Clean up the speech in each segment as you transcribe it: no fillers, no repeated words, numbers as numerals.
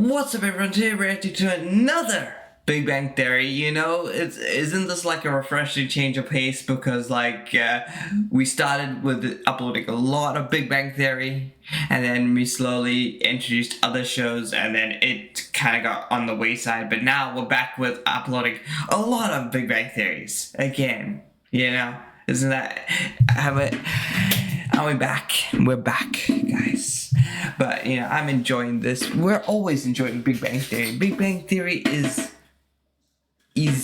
What's up, everyone? Today we're reacting to another Big Bang Theory. You know, isn't this like a refreshing change of pace? Because we started with uploading a lot of Big Bang Theory, and then we slowly introduced other shows, and then it kind of got on the wayside. But now we're back with uploading a lot of Big Bang Theories again. You know, isn't that? Are we back? We're back, guys. But, you know, I'm enjoying this. We're always enjoying Big Bang Theory. Big Bang Theory is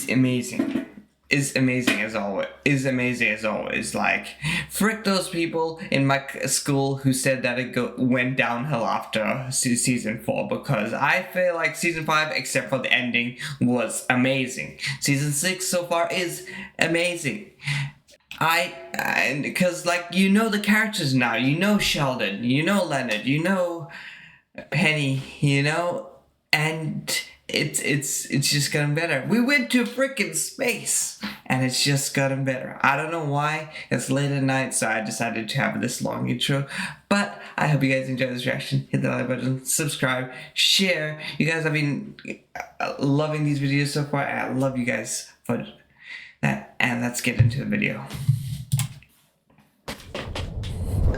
amazing. Is amazing as always. Like, frick those people in my school who said that it went downhill after season 4, because I feel like season 5, except for the ending, was amazing. Season 6 so far is amazing. Because, like, you know the characters now. You know Sheldon, you know Leonard, you know Penny, you know, and it's just gotten better. We went to freaking space, and it's just gotten better. I don't know why. It's late at night, so I decided to have this long intro. But I hope you guys enjoy this reaction. Hit the like button, subscribe, share. You guys have been loving these videos so far. I love you guys for that, and let's get into the video.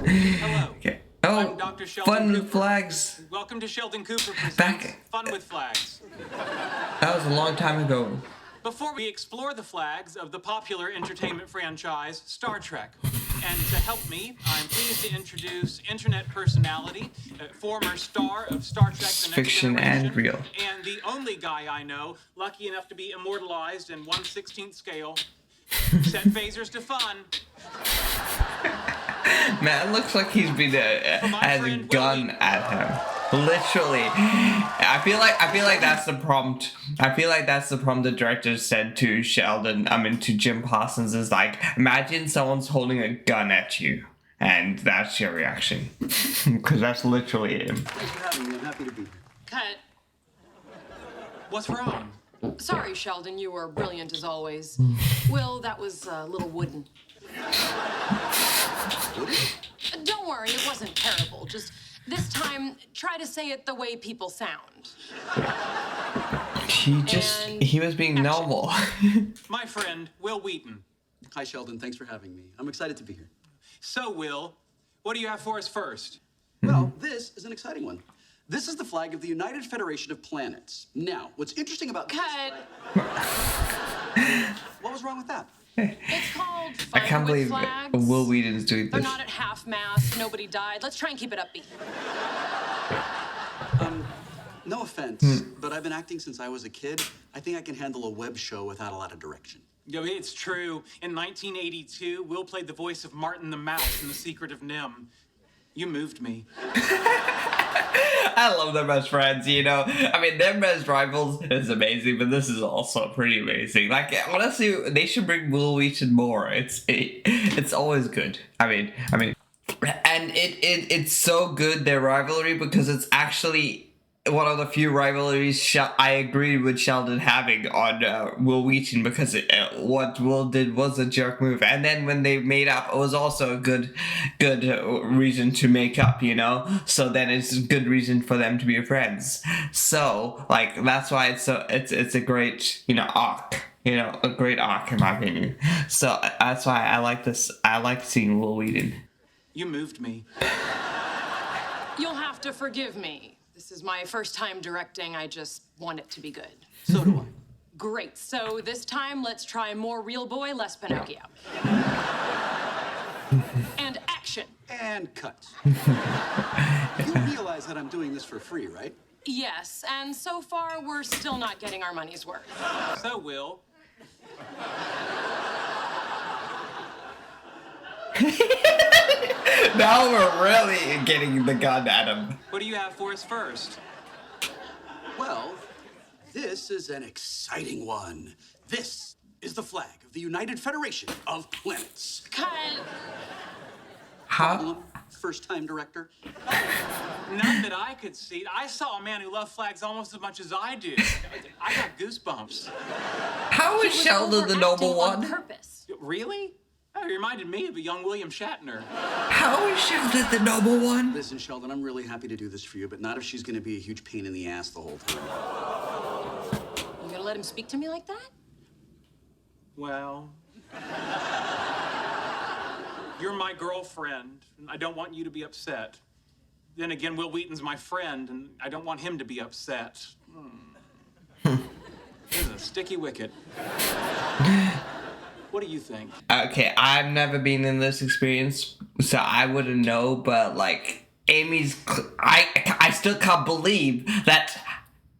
Hello. Okay. I'm Dr. Sheldon Fun Cooper. with flags. Welcome to Sheldon Cooper presents Back. Fun with Flags. That was a long time ago. Before we explore the flags of the popular entertainment franchise Star Trek, and to help me, I'm pleased to introduce internet personality, former star of Star Trek: The Next Fiction Generation, and real. and the only guy I know lucky enough to be immortalized in 1/16 scale. Set phasers to fun. Man, it looks like he's been has a gun at him. Literally. I feel like that's the prompt. I feel like that's the prompt the director said to to Jim Parsons, is like, imagine someone's holding a gun at you, and that's your reaction. Because that's literally him. Thanks for having me. I'm happy to be here. Cut. What's wrong? Sorry, Sheldon, you were brilliant as always. Will, that was a little wooden. Don't worry, it wasn't terrible. Just this time, try to say it the way people sound. He was being action. normal. My friend, Will Wheaton. Hi, Sheldon. Thanks for having me. I'm excited to be here. So, Will, what do you have for us first? Well, this is an exciting one. This is the flag of the United Federation of Planets. Now, what's interesting about this Cut. flag... What was wrong with that? It's called I Fun can't with believe Flags. Will Wheaton's doing They're this. not at half-mast, nobody died. Let's try and keep it upbeat. No offense, but I've been acting since I was a kid. I think I can handle a web show without a lot of direction. Yeah, it's true. In 1982, Will played the voice of Martin the Mouse in The Secret of Nim. You moved me. I love them as friends, you know. I mean, them as rivals is amazing, but this is also pretty amazing. Like, honestly, they should bring Will Wheaton more. It's always good. I mean, and it's so good, their rivalry, because it's actually one of the few rivalries I agree with Sheldon having on Will Wheaton, because what Will did was a jerk move, and then when they made up, it was also a good reason to make up, you know. So then it's a good reason for them to be friends. So like that's why it's a great, you know, arc. You know, a great arc in my opinion. So that's why I like this. I like seeing Will Wheaton. You moved me. You'll have to forgive me. This is my first time directing. I just want it to be good. So do I. Great. So this time, let's try more real boy, less Pinocchio. And action. And cut. You realize that I'm doing this for free, right? Yes, and so far, we're still not getting our money's worth. So, Will. Now we're really getting the gun at him. What do you have for us first? Well, this is an exciting one. This is the flag of the United Federation of Planets. Cut. How? Problem, first-time director. Not that I could see. I saw a man who loved flags almost as much as I do. I got goosebumps. How is Sheldon the noble Overacting on one? purpose. Really? Oh, he reminded me of a young William Shatner. How is Sheldon the number one? Listen, Sheldon, I'm really happy to do this for you, but not if she's gonna be a huge pain in the ass the whole time. You gonna let him speak to me like that? Well, you're my girlfriend, and I don't want you to be upset. Then again, Will Wheaton's my friend, and I don't want him to be upset. This is a sticky wicket. What do you think? Okay, I've never been in this experience, so I wouldn't know, but like I still can't believe that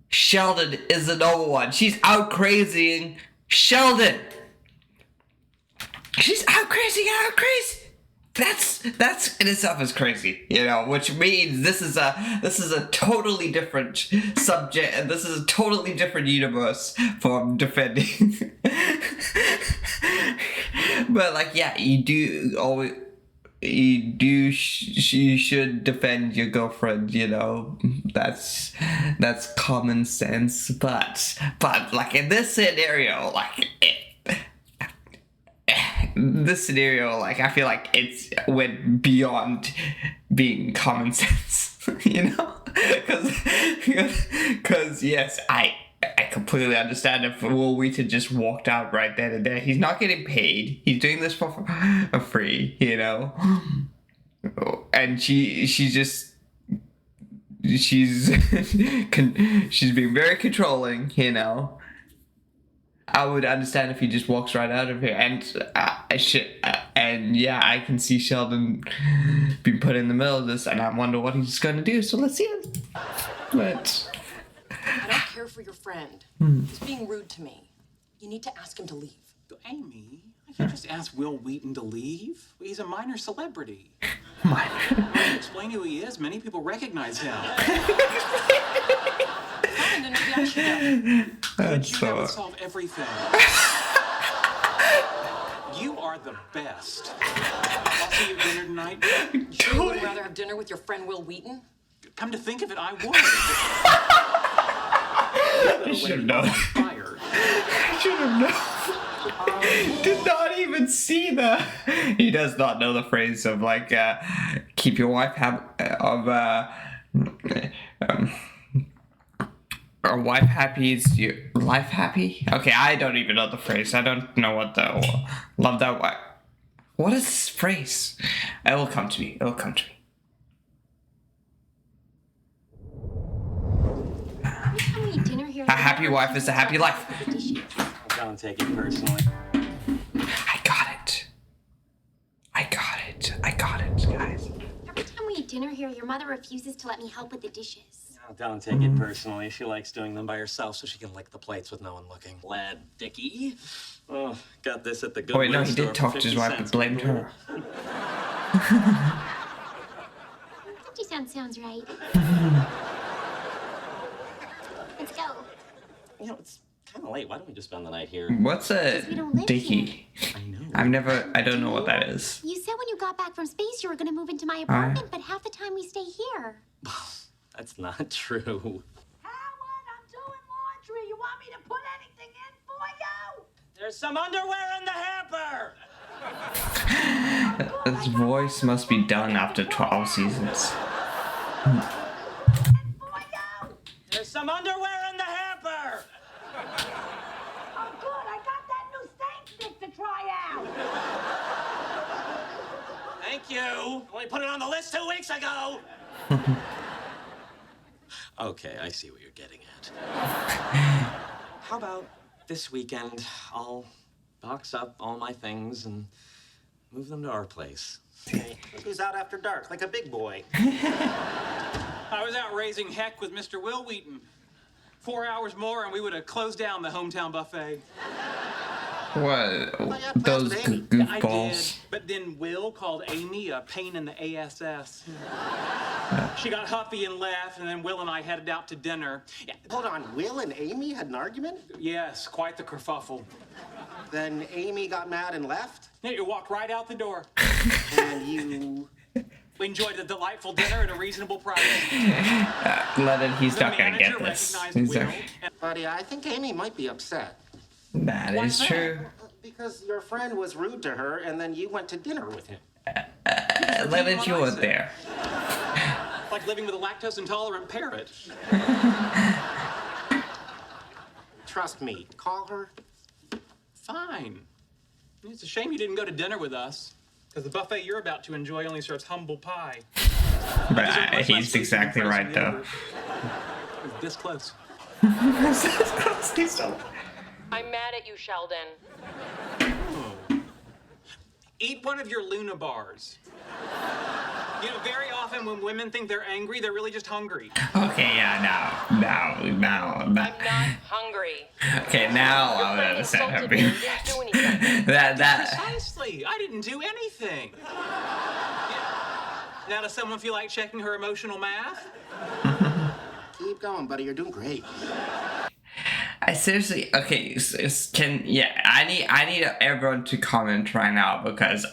Sheldon is the number one. She's out crazying Sheldon. She's out crazy. That's in itself is crazy, you know, which means this is a totally different subject, and this is a totally different universe from defending. But like, yeah, you should defend your girlfriend, you know. That's common sense. But like in this scenario, like. This scenario, like, I feel like it's went beyond being common sense, you know? Because yes, I completely understand if Will Wheaton just walked out right then and there. He's not getting paid. He's doing this for free, you know? And she's being very controlling, you know? I would understand if he just walks right out of here, and yeah, I can see Sheldon being put in the middle of this, and I wonder what he's gonna do. So let's see it. But I don't care for your friend. He's being rude to me. You need to ask him to leave. Amy, I can't just ask Will Wheaton to leave. He's a minor celebrity. minor. I'll explain who he is. Many people recognize him. Fine, then maybe I should. But that would solve everything. You are the best. I'll see you at dinner tonight. Sure you would rather have dinner with your friend Will Wheaton? Come to think of it, I would. I should have known. I should have known. Did not even see the. He does not know the phrase of like, keep your wife Or wife happy is your life happy? Okay, I don't even know the phrase. I don't know what the love that wife. What is this phrase? It will come to me. It will come to me. A happy wife is a happy life. Don't take it personally. I got it. I got it. I got it, guys. Every time we eat dinner here, your mother refuses to let me help with the dishes. Oh, don't take it personally. She likes doing them by herself so she can lick the plates with no one looking. Lad Dickie. Oh, got this at the Goodwill Oh wait, no, he store did for talk to his 50 wife and cents. blamed her. 50 cents sounds right. Let's go. You know, it's kind of late. Why don't we just spend the night here? What's a we don't live dickie? I know. I don't know what that is. You said when you got back from space you were going to move into my apartment, but half the time we stay here. That's not true. Howard, I'm doing laundry. You want me to put anything in for you? There's some underwear in the hamper! His voice must be done after 12 seasons. There's some underwear in the hamper! Oh, good. I got that new stain stick to try out. Thank you. Only put it on the list 2 weeks ago. Okay, I see what you're getting at. How about this weekend, I'll box up all my things and move them to our place. Hey, look who's out after dark, like a big boy. I was out raising heck with Mr. Will Wheaton. 4 hours more and we would have closed down the hometown buffet. What? yeah, Those that's Amy. I did, goofballs. but then Will called Amy a pain in the ASS. She got huffy and left, and then Will and I headed out to dinner. Yeah, Hold on, Will and Amy had an argument? yes, quite the kerfuffle. Then Amy got mad and left? Yeah, you walked right out the door. And you... We enjoyed a delightful dinner at a reasonable price. Leonard, he's The not gonna manager get this. recognized He's Will, not- and Buddy, I think Amy might be upset. That Why is is that? true. Because your friend was rude to her, and then you went to dinner with him. Leonard, you were there. Like living with a lactose intolerant parrot. Trust me. Call her. Fine. It's a shame you didn't go to dinner with us, because the buffet you're about to enjoy only serves humble pie. But he's exactly right, though. This close. I'm mad at you, Sheldon. Eat one of your Luna bars. You know, very often when women think they're angry, they're really just hungry. Okay, yeah, now. I'm not hungry. Okay, now I'll understand her being that. Precisely. I didn't do anything. Now does someone feel like checking her emotional math? Keep going, buddy. You're doing great. I seriously, okay, I need everyone to comment right now, because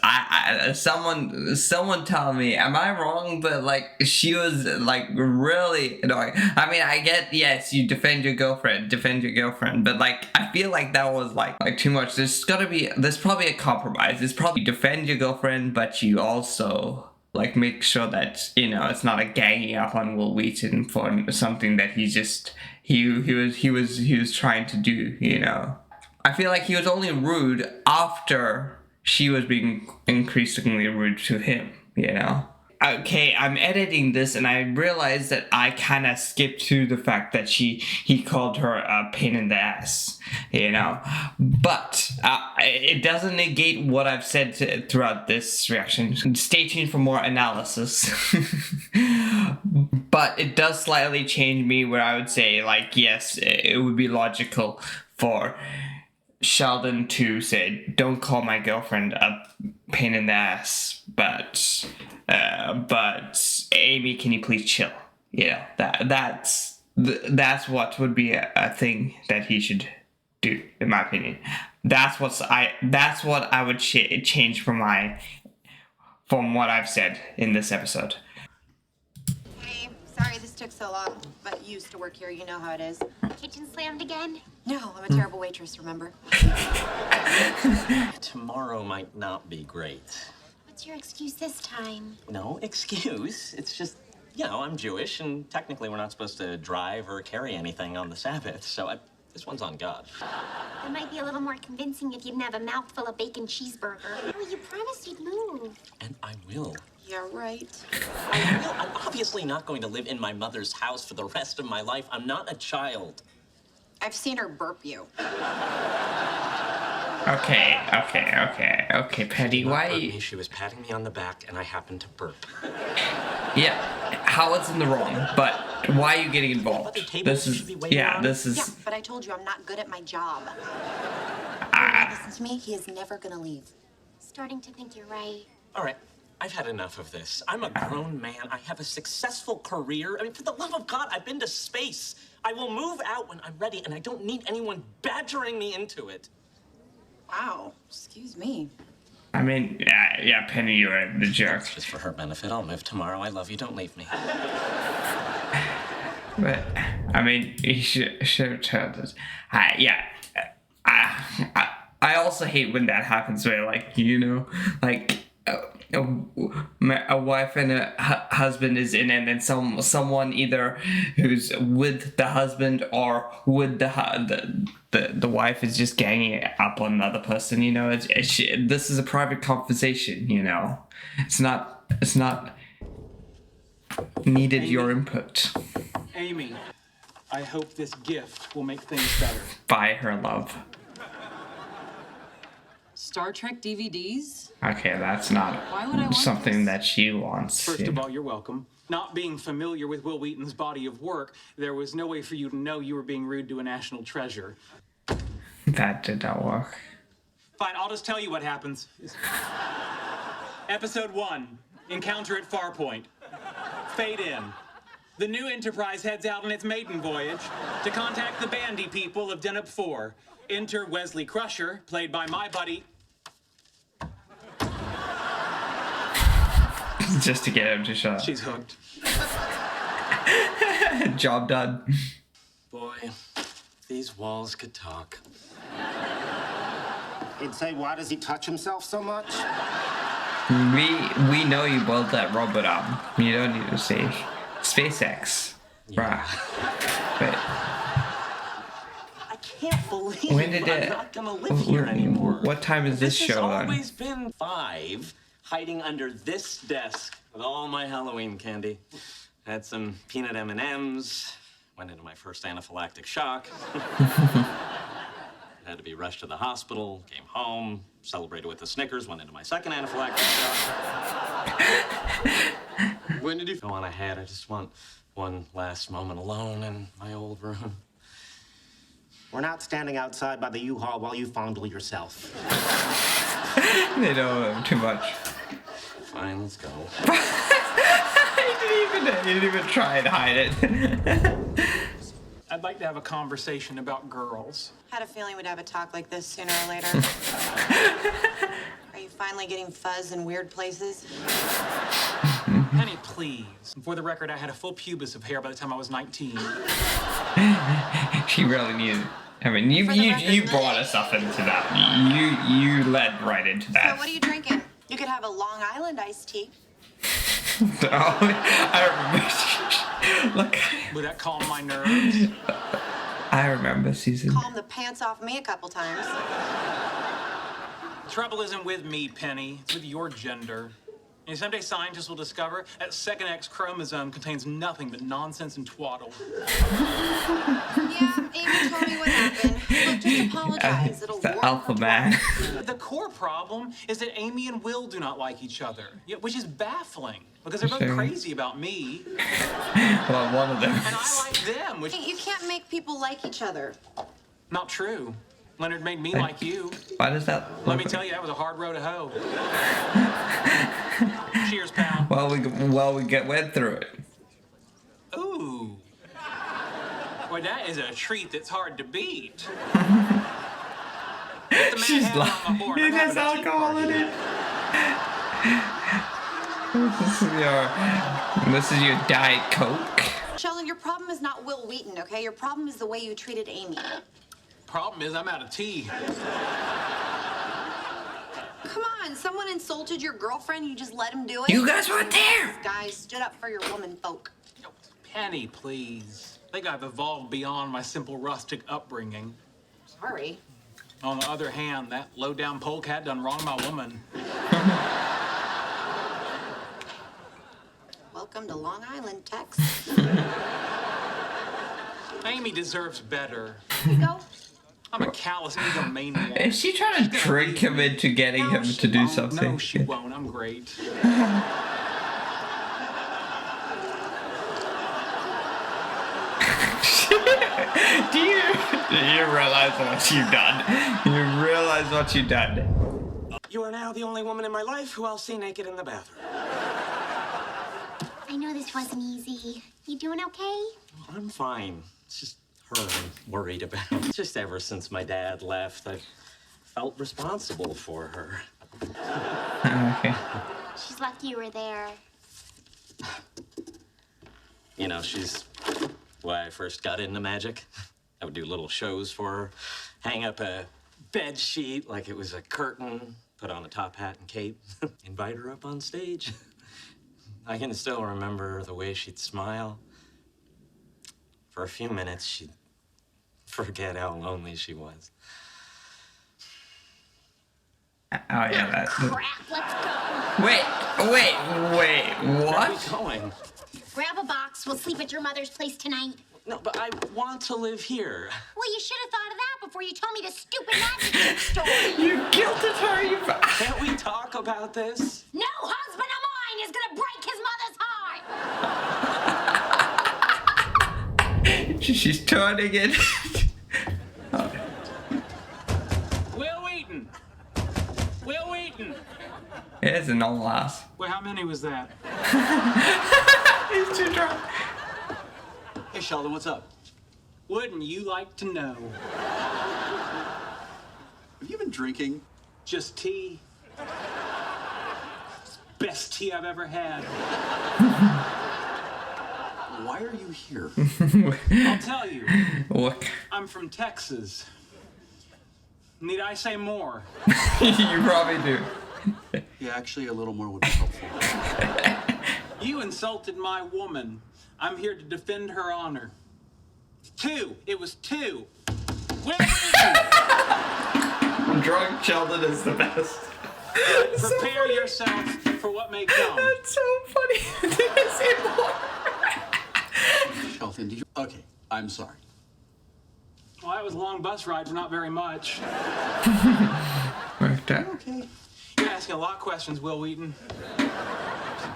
someone tell me, am I wrong? But like, she was like really annoying. I mean, I get, yes, you defend your girlfriend, but like, I feel like that was like too much. There's probably a compromise. It's probably defend your girlfriend, but you also like make sure that, you know, it's not a ganging up on Will Wheaton for something that he was trying to do, you know. I feel like he was only rude after she was being increasingly rude to him, you know. Okay, I'm editing this and I realized that I kind of skipped to the fact that he called her a pain in the ass, you know. But it doesn't negate what I've said throughout this reaction. Stay tuned for more analysis. But it does slightly change me, where I would say, like, yes, it would be logical for Sheldon to say, don't call my girlfriend a pain in the ass, but Amy, can you please chill? You know, that's what would be a thing that he should do, in my opinion. That's what I would change from what I've said in this episode. Hey, sorry this took so long, but you used to work here, you know how it is. Kitchen slammed again? No, I'm a terrible waitress, remember? Tomorrow might not be great. What's your excuse this time? No excuse. It's just, you know, I'm Jewish, and technically we're not supposed to drive or carry anything on the Sabbath, so this one's on God. It might be a little more convincing if you didn't have a mouthful of bacon cheeseburger. Oh, you promised you'd move. And I will. Yeah, right. I will. I'm obviously not going to live in my mother's house for the rest of my life. I'm not a child. I've seen her burp you. Okay, Patty, why? She was patting me on the back, and I happened to burp. Yeah, Howard's in the wrong, but why are you getting involved? This is. Yeah, but I told you I'm not good at my job. Listen to me. He is never gonna leave. Starting to think you're right. All right. I've had enough of this. I'm a grown man. I have a successful career. I mean, for the love of God, I've been to space. I will move out when I'm ready, and I don't need anyone badgering me into it. Wow. Excuse me. I mean, yeah, Penny, you're the jerk. It's just for her benefit. I'll move tomorrow. I love you. Don't leave me. But, I mean, you should have told us. I also hate when that happens, where, like, you know, like, a wife and a husband is in, and then someone either who's with the husband or with the wife is just ganging up on another person. You know, this is a private conversation. You know, it's not needed Amy, your input. Amy, I hope this gift will make things better. Buy her love. Star Trek DVDs? Okay, that's not Why would I want something this? that she wants. First of all, you're welcome. Not being familiar with Will Wheaton's body of work, there was no way for you to know you were being rude to a national treasure. That did not work. Fine, I'll just tell you what happens. Episode 1, Encounter at Farpoint. Fade in. The new Enterprise heads out on its maiden voyage to contact the bandy people of Deneb 4. Enter Wesley Crusher, played by my buddy... Just to get him to shut up. She's hooked. Job done. Boy, these walls could talk. He'd say, why does he touch himself so much? We know you built that robot up. You don't need to say SpaceX. Yeah. But I can't believe when did I'm not gonna live here anymore. What time is this show on? It's always been 5, hiding under this desk with all my Halloween candy. Had some peanut M&Ms, went into my first anaphylactic shock. Had to be rushed to the hospital, came home, celebrated with the Snickers, went into my second anaphylactic shock. When did you go on ahead? I just want one last moment alone in my old room. We're not standing outside by the U-Haul while you fondle yourself. They know too much. Fine, let's go. He didn't even try and hide it. I'd like to have a conversation about girls. Had a feeling we'd have a talk like this sooner or later. Are you finally getting fuzz in weird places? Penny, please. For the record, I had a full pubis of hair by the time I was 19. She really needed. I mean, you brought us up into that. You led right into that. So what are you drinking? You could have a Long Island iced tea. Oh, I remember. Look. Would that calm my nerves? I remember season. Calm the pants off me a couple times. Trouble isn't with me, Penny. It's with your gender. And someday scientists will discover that second X chromosome contains nothing but nonsense and twaddle. Yeah, Amy told me what happened. Look, just apologize. It'll the warm alpha her man. The core problem is that Amy and Will do not like each other, which is baffling because they're both Sure. crazy about me. Well, one of them. And I like them, which You can't make people like each other. not true. Leonard made me like you. Why does that? Let me tell you, that was a hard road to hoe. Cheers, pal. Well, we went through it. Ooh. Boy, that is a treat that's hard to beat. She's like, it has alcohol in it. This is your Diet Coke. Sheldon, your problem is not Will Wheaton, okay? Your problem is the way you treated Amy. Problem is, I'm out of tea. Come on, someone insulted your girlfriend, you just let him do it? You guys weren't there. Guys, stood up for your woman folk. Penny, please. I think I've evolved beyond my simple rustic upbringing. Sorry. On the other hand, that low-down polecat done wrong to my woman. Welcome to Long Island, Texas. Amy deserves better. Here you go. I'm a callous egomaniac. Is she trying to trick him into getting him to do something? No, she won't. I'm great. Do you realize what you've done? You realize what you've done? You are now the only woman in my life who I'll see naked in the bathroom. I know this wasn't easy. You doing okay? I'm fine. It's just her I'm worried about. Just ever since my dad left, I've felt responsible for her. Okay. She's lucky you were there. You know, she's why I first got into magic. I would do little shows for her, hang up a bed sheet like it was a curtain, put on a top hat and cape, invite her up on stage. I can still remember the way she'd smile. For a few minutes, she'd forget how lonely she was. Oh yeah, that. Crap, let's go. Wait, Where are we what? going? Grab a box. We'll sleep at your mother's place tonight. No, but I want to live here. Well, you should have thought of that before you told me this stupid magic story. You guilted her. You. Can't we talk about this? No husband of mine is gonna break his mother's heart. She's turning it. Oh. Will Wheaton. Will Wheaton. It is a normal house. Wait, how many was that? He's too drunk. Hey, Sheldon, what's up? Wouldn't you like to know? Have you been drinking? Just tea. Best tea I've ever had. Why are you here? I'll tell you. Look. I'm from Texas. Need I say more? You probably do. Yeah, actually, a little more would be helpful. You insulted my woman. I'm here to defend her honor. 2. It was 2. Will Wheaton! Drunk Sheldon is the best. Prepare yourself for what may come. That's so funny. Did I say more? Sheldon, did you? Okay, I'm sorry. Well, that was a long bus ride for not very much. Worked out. Okay. You're asking a lot of questions, Will Wheaton.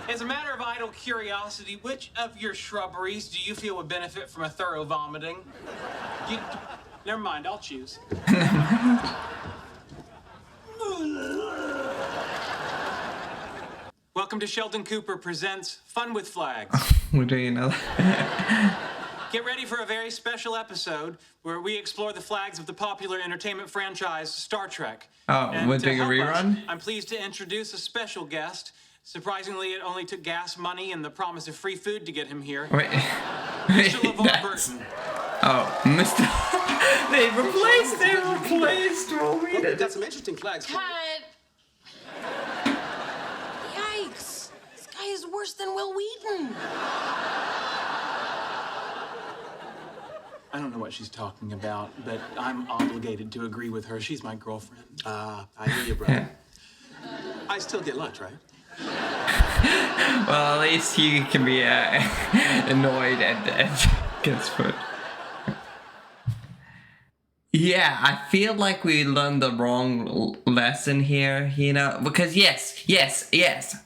As a matter of idle curiosity, which of your shrubberies do you feel would benefit from a thorough vomiting? Never mind, I'll choose. Welcome to Sheldon Cooper presents Fun with Flags. We're doing another. Get ready for a very special episode where we explore the flags of the popular entertainment franchise Star Trek. Oh, And we're to doing a help us, rerun? I'm pleased to introduce a special guest. Surprisingly, it only took gas money and the promise of free food to get him here. Wait. Mr. LeVar That's- Burton. Oh, Mr. They replaced Will We've Wheaton. got some interesting flags. Cut! Yikes! This guy is worse than Will Wheaton. I don't know what she's talking about, but I'm obligated to agree with her. She's my girlfriend. I hear you, brother. I still get lunch, right? Well, at least he can be annoyed and gets food. Yeah, I feel like we learned the wrong lesson here, because yes,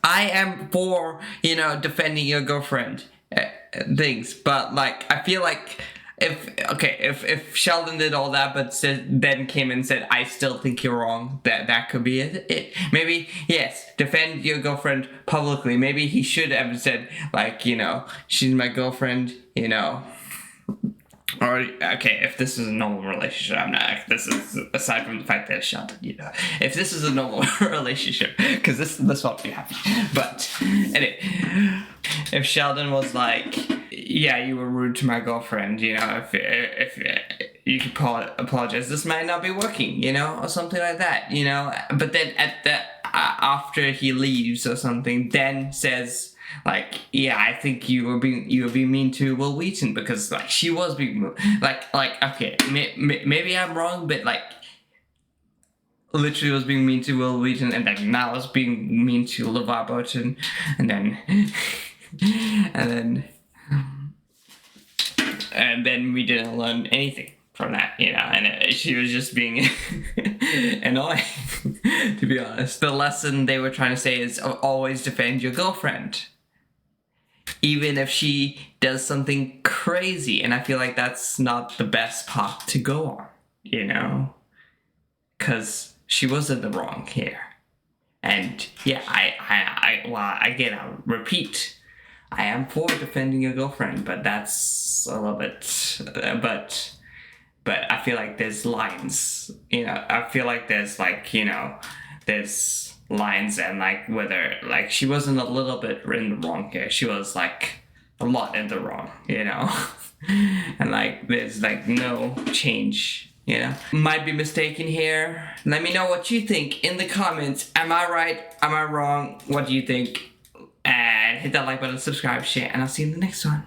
I am for, defending your girlfriend things, but like, I feel like if Sheldon did all that, but then came and said, I still think you're wrong, that could be it. Maybe, yes, defend your girlfriend publicly. Maybe he should have said, like, she's my girlfriend, Or, okay, if this is a normal relationship, this is, aside from the fact that Sheldon, if this is a normal relationship, because this what we have. But, anyway, if Sheldon was like, yeah, you were rude to my girlfriend, if you could apologize, this might not be working, or something like that, but then after he leaves or something, then says, like, yeah, I think you were being mean to Will Wheaton because, like, she was being okay, maybe I'm wrong, but like, literally was being mean to Will Wheaton, and then now was being mean to LeVar Burton, and then we didn't learn anything from that, and she was just being annoying, to be honest. The lesson they were trying to say is always defend your girlfriend, even if she does something crazy, and I feel like that's not the best path to go on, because she was in the wrong here. And yeah, I'll repeat, I am for defending your girlfriend, but that's a little bit, but I feel like there's lines, I feel like there's like, there's lines, and like whether like she wasn't a little bit in the wrong here, she was like a lot in the wrong, and like there's like no change, might be mistaken here. Let me know what you think in the comments. Am I right? Am I wrong? What do you think? And hit that like button, subscribe, share, and I'll see you in the next one.